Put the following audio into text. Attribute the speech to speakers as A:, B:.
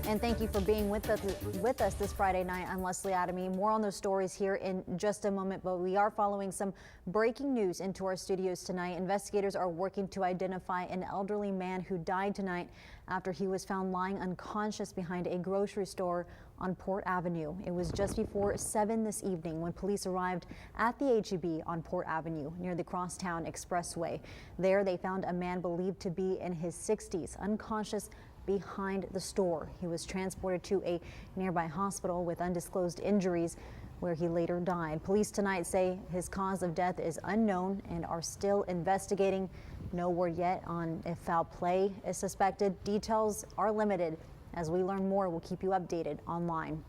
A: And thank you for being with us this Friday night. I'm Leslie Adamy. More on those stories here in just a moment, but we are following some breaking news into our studios tonight. Investigators are working to identify an elderly man who died tonight after he was found lying unconscious behind a grocery store on Port Avenue. It was just before 7 this evening when police arrived at the H-E-B on Port Avenue near the Crosstown Expressway. There they found a man believed to be in his 60s, unconscious behind the store. He was transported to a nearby hospital with undisclosed injuries where he later died. Police tonight say his cause of death is unknown and are still investigating. No word yet on if foul play is suspected. Details are limited. As we learn more, we'll keep you updated online.